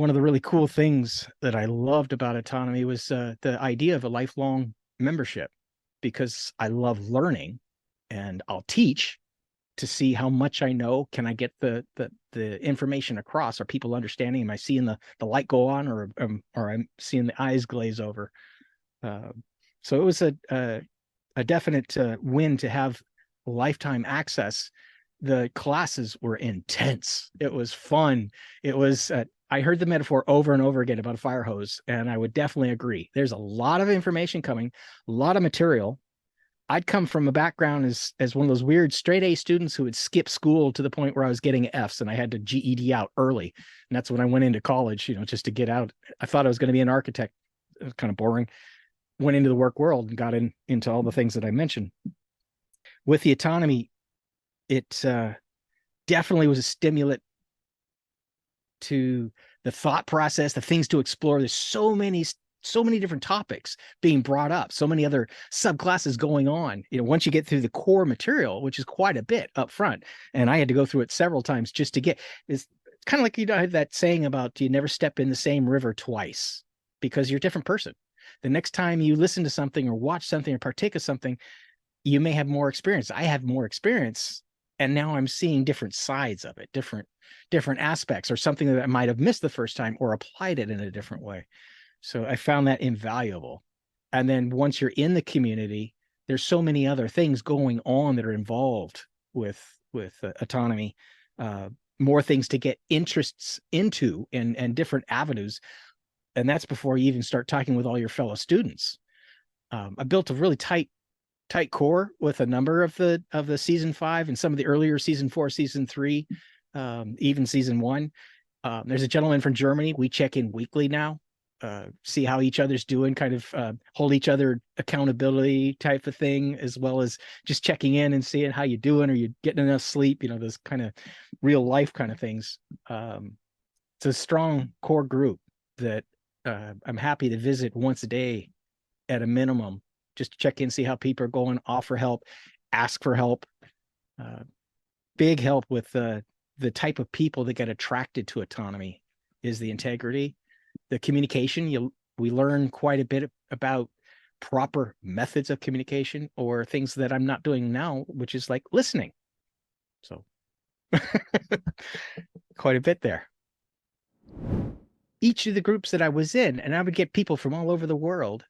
one of the really cool things that I loved about Autonomy was the idea of a lifelong membership, because I love learning and I'll teach to see how much I know. Can I get the information across? Are people understanding? Am I seeing the light go on, or I'm seeing the eyes glaze over? Uh, so it was a definite win to have lifetime access. The classes were intense. It was fun. It was I heard the metaphor over and over again about a fire hose, and I would definitely agree. There's a lot of information coming, a lot of material. I'd come from a background as one of those weird straight A students who would skip school to the point where I was getting Fs and I had to GED out early. And that's when I went into college, just to get out. I thought I was going to be an architect. It was kind of boring. Went into the work world and got into all the things that I mentioned. With the Autonomy, it definitely was a stimulant to the thought process, the things to explore. There's so many different topics being brought up, so many other subclasses going on. Once you get through the core material, which is quite a bit up front, and I had to go through it several times just to get. It's kind of like I have that saying about you never step in the same river twice, because you're a different person. The next time you listen to something or watch something or partake of something, you may have more experience. I have more experience, and now I'm seeing different sides of it, different aspects, or something that I might have missed the first time or applied it in a different way. So I found that invaluable. And then once you're in the community, there's so many other things going on that are involved with Autonomy, more things to get interests into, and different avenues. And that's before you even start talking with all your fellow students. I built a really tight core with a number of the season 5 and some of the earlier season 4, season 3, even season 1. There's a gentleman from Germany. We check in weekly now, see how each other's doing, kind of hold each other accountability type of thing, as well as just checking in and seeing how you doing. Are you getting enough sleep? Those kind of real life kind of things. It's a strong core group that I'm happy to visit once a day at a minimum, just to check in, see how people are going, offer help, ask for help. Big help with the type of people that get attracted to Autonomy is the integrity, the communication. We learn quite a bit about proper methods of communication, or things that I'm not doing now, which is like listening. So quite a bit there. Each of the groups that I was in, and I would get people from all over the world.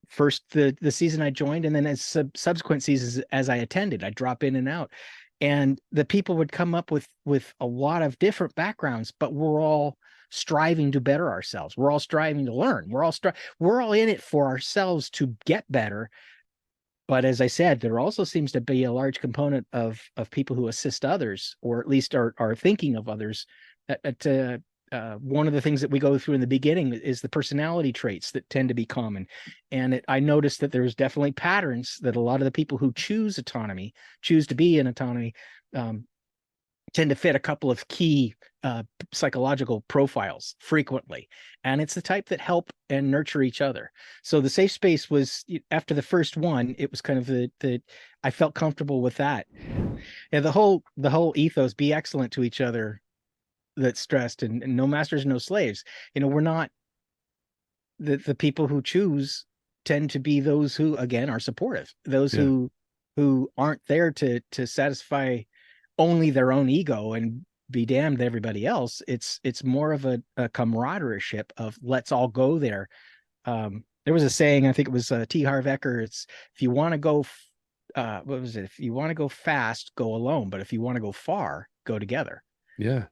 First the season I joined, and then as subsequent seasons as I attended, I'd drop in and out. And the people would come up with a lot of different backgrounds, but we're all striving to better ourselves. We're all striving to learn. We're all in it for ourselves to get better. But as I said, there also seems to be a large component of people who assist others, or at least are thinking of others. One of the things that we go through in the beginning is the personality traits that tend to be common. And I noticed that there's definitely patterns that a lot of the people who choose to be in Autonomy, tend to fit a couple of key psychological profiles frequently. And it's the type that help and nurture each other. So the safe space was, after the first one, it was kind of I felt comfortable with that. And the whole ethos, be excellent to each other, that's stressed, and no masters, no slaves. We're not the people who choose tend to be those who, again, are supportive, those who aren't there to satisfy only their own ego and be damned to everybody else. It's more of a camaraderie of let's all go there. There was a saying, I think it was T. Harv Eker. It's, if you want to go what was it? If you want to go fast, go alone, but if you want to go far, go together. Yeah.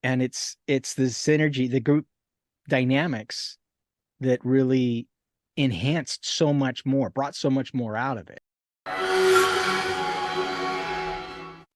And it's the synergy, the group dynamics that really enhanced so much more, brought so much more out of it.